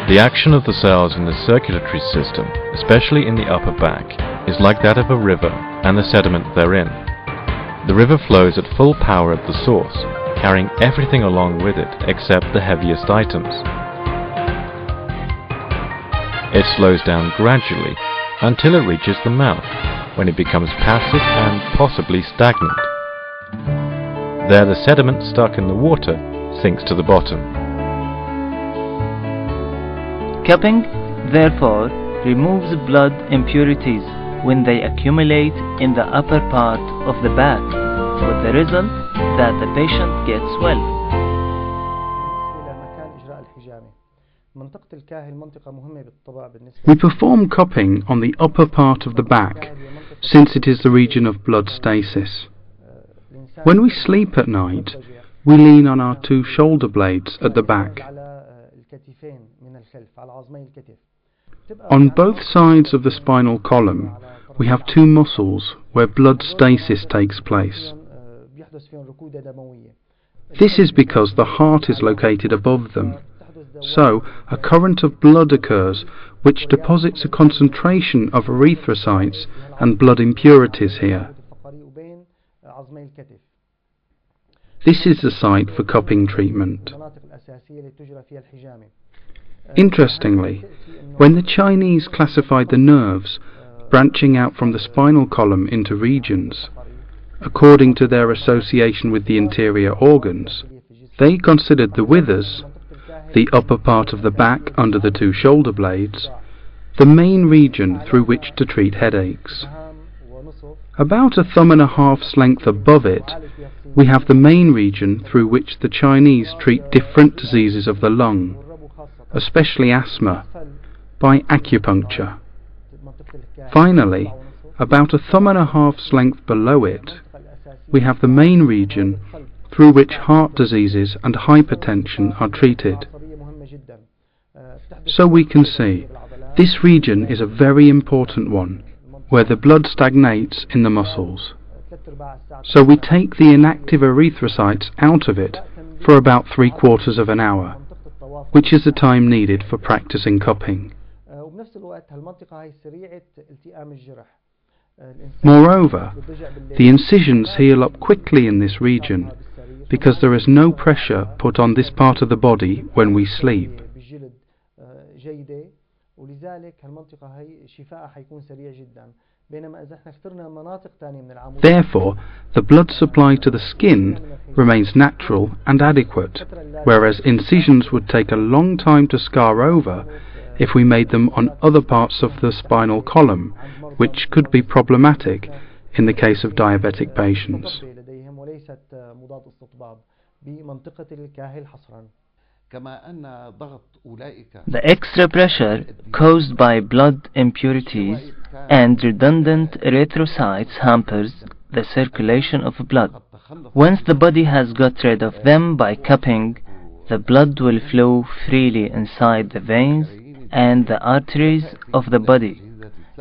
The action of the cells in the circulatory system, especially in the upper back, is like that of a river and the sediment therein. The river flows at full power at the source, carrying everything along with it except the heaviest items. It slows down gradually until it reaches the mouth, when it becomes passive and possibly stagnant. There the sediment stuck in the water sinks to the bottom. Cupping, therefore, removes blood impurities when they accumulate in the upper part of the back, with the result that the patient gets well. We perform cupping on the upper part of the back, since it is the region of blood stasis. When we sleep at night, we lean on our two shoulder blades at the back. On both sides of the spinal column, we have two muscles where blood stasis takes place. This is because the heart is located above them. So, a current of blood occurs which deposits a concentration of erythrocytes and blood impurities here. This is the site for cupping treatment. Interestingly, when the Chinese classified the nerves branching out from the spinal column into regions, according to their association with the interior organs, they considered the withers, the upper part of the back under the two shoulder blades, the main region through which to treat headaches. About a thumb and a half's length above it, we have the main region through which the Chinese treat different diseases of the lung, especially asthma, by acupuncture. Finally, about a thumb and a half's length below it, we have the main region through which heart diseases and hypertension are treated. So we can see, this region is a very important one, where the blood stagnates in the muscles. So we take the inactive erythrocytes out of it for about 3/4 of an hour, which is the time needed for practicing cupping. Moreover, the incisions heal up quickly in this region because there is no pressure put on this part of the body when we sleep. Therefore, the blood supply to the skin remains natural and adequate, whereas incisions would take a long time to scar over if we made them on other parts of the spinal column, which could be problematic in the case of diabetic patients. The extra pressure caused by blood impurities and redundant erythrocytes hampers the circulation of blood. Once the body has got rid of them by cupping, the blood will flow freely inside the veins and the arteries of the body,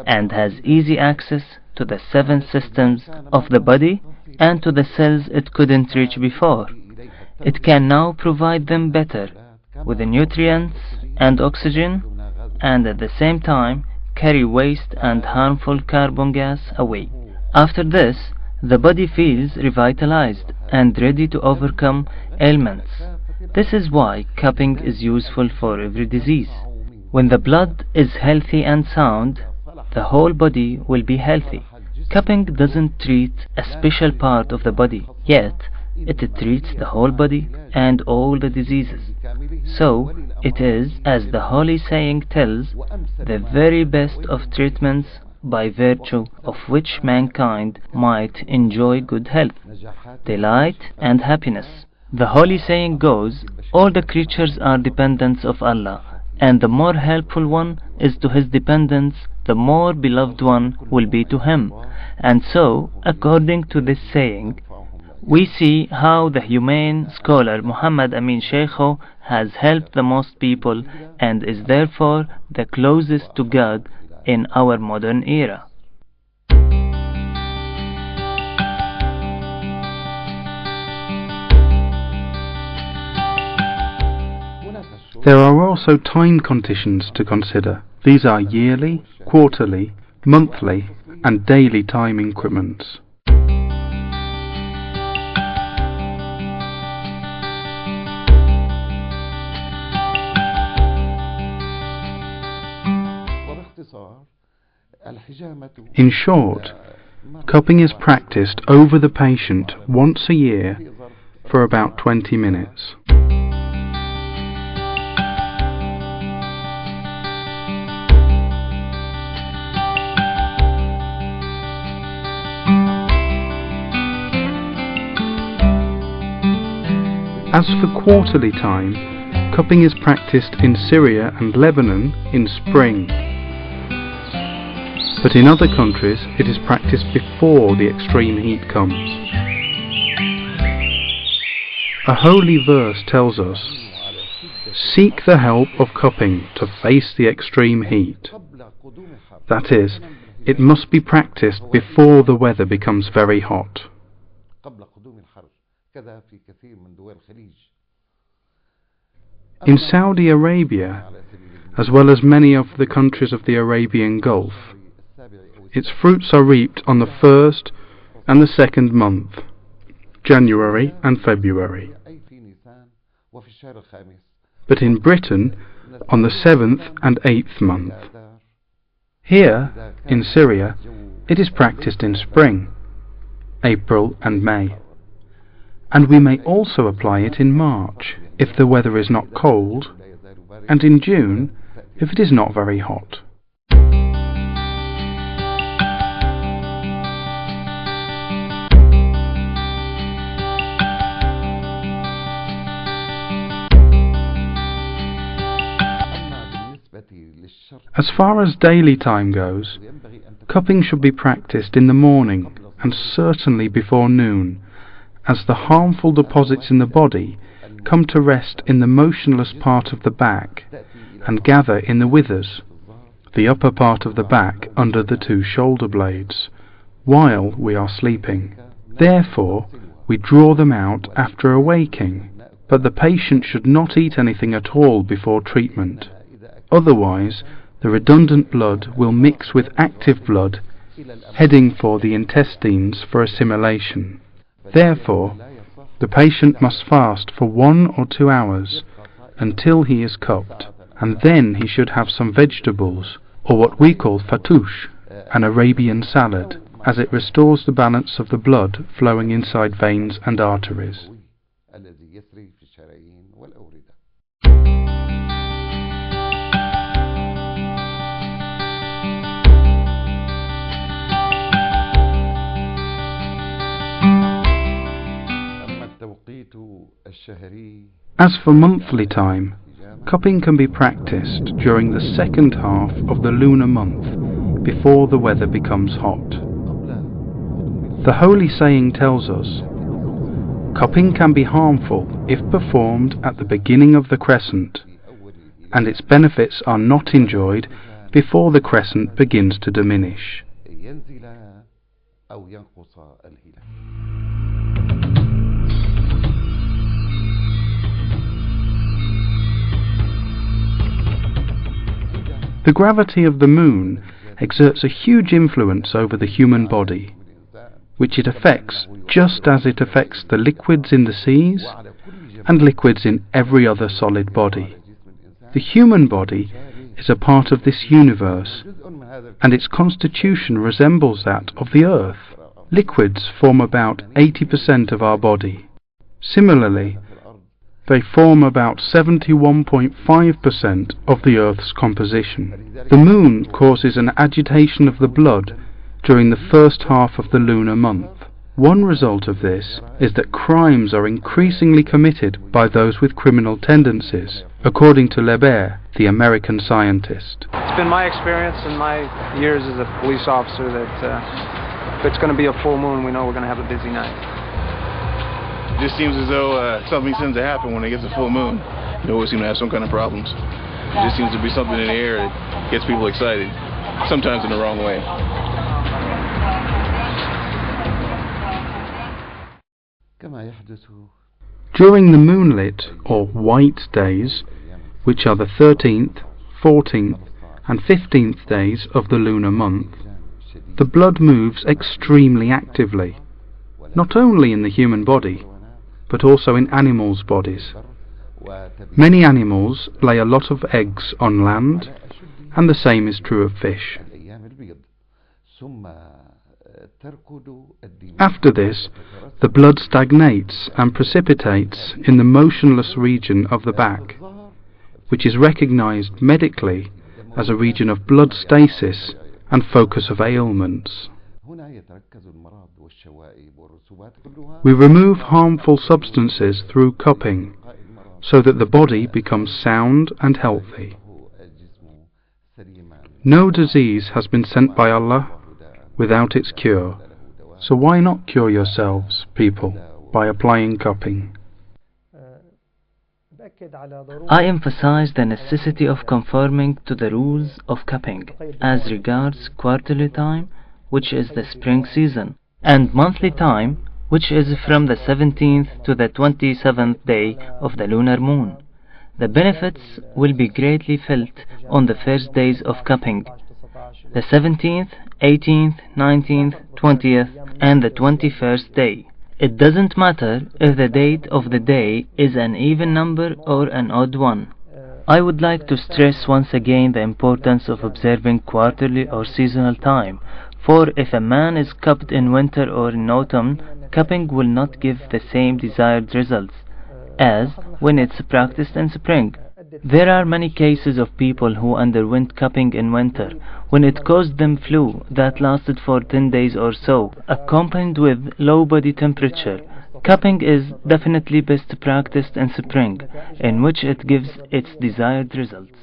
and has easy access to the 7 systems of the body and to the cells it couldn't reach before. It can now provide them better with the nutrients and oxygen, and at the same time carry waste and harmful carbon gas away. After this, the body feels revitalized and ready to overcome ailments. This is why cupping is useful for every disease. When the blood is healthy and sound, the whole body will be healthy. Cupping doesn't treat a special part of the body, yet it treats the whole body and all the diseases. So, it is, as the holy saying tells, the very best of treatments by virtue of which mankind might enjoy good health, delight and happiness. The holy saying goes, all the creatures are dependents of Allah, and the more helpful one is to his dependents, the more beloved one will be to him. And so, according to this saying, we see how the humane scholar Muhammad Amin Sheikho has helped the most people and is therefore the closest to God in our modern era. There are also time conditions to consider. These are yearly, quarterly, monthly and daily time increments. In short, cupping is practiced over the patient once a year for about 20 minutes. As for quarterly time, cupping is practiced in Syria and Lebanon in spring. But in other countries it is practiced before the extreme heat comes. A holy verse tells us, "Seek the help of cupping to face the extreme heat." That is, it must be practiced before the weather becomes very hot. In Saudi Arabia, as well as many of the countries of the Arabian Gulf, its fruits are reaped on the first and the second month, January and February. But in Britain, on the 7th and 8th month. Here, in Syria, it is practiced in spring, April and May. And we may also apply it in March, if the weather is not cold, and in June, if it is not very hot. As far as daily time goes, cupping should be practiced in the morning and certainly before noon, as the harmful deposits in the body come to rest in the motionless part of the back and gather in the withers, the upper part of the back under the two shoulder blades, while we are sleeping. Therefore, we draw them out after awaking, but the patient should not eat anything at all before treatment. Otherwise, the redundant blood will mix with active blood, heading for the intestines for assimilation. Therefore, the patient must fast for 1 or 2 hours until he is cupped, and then he should have some vegetables, or what we call fatouche, an Arabian salad, as it restores the balance of the blood flowing inside veins and arteries. As for monthly time, cupping can be practiced during the second half of the lunar month, before the weather becomes hot. The holy saying tells us, cupping can be harmful if performed at the beginning of the crescent, and its benefits are not enjoyed before the crescent begins to diminish. The gravity of the moon exerts a huge influence over the human body, which it affects just as it affects the liquids in the seas and liquids in every other solid body. The human body is a part of this universe, and its constitution resembles that of the earth. Liquids form about 80% of our body. Similarly, they form about 71.5% of the Earth's composition. The moon causes an agitation of the blood during the first half of the lunar month. One result of this is that crimes are increasingly committed by those with criminal tendencies, according to Lebert, the American scientist. It's been my experience in my years as a police officer that if it's going to be a full moon, we know we're going to have a busy night. It just seems as though something seems to happen when it gets a full moon. You always seem to have some kind of problems. It just seems to be something in the air that gets people excited, sometimes in the wrong way. During the moonlit or white days, which are the 13th, 14th and 15th days of the lunar month, the blood moves extremely actively, not only in the human body, but also in animals' bodies. Many animals lay a lot of eggs on land, and the same is true of fish. After this, the blood stagnates and precipitates in the motionless region of the back, which is recognized medically as a region of blood stasis and focus of ailments. We remove harmful substances through cupping, so that the body becomes sound and healthy. No disease has been sent by Allah without its cure, so why not cure yourselves, people, by applying cupping? I emphasize the necessity of conforming to the rules of cupping as regards quarterly time, which is the spring season, and monthly time, which is from the 17th to the 27th day of the lunar moon. The benefits will be greatly felt on the first days of cupping, the 17th, 18th, 19th, 20th, and the 21st day. It doesn't matter if the date of the day is an even number or an odd one. I would like to stress once again the importance of observing quarterly or seasonal time, for if a man is cupped in winter or in autumn, cupping will not give the same desired results as when it's practiced in spring. There are many cases of people who underwent cupping in winter, when it caused them flu that lasted for 10 days or so, accompanied with low body temperature. Cupping is definitely best practiced in spring, in which it gives its desired results.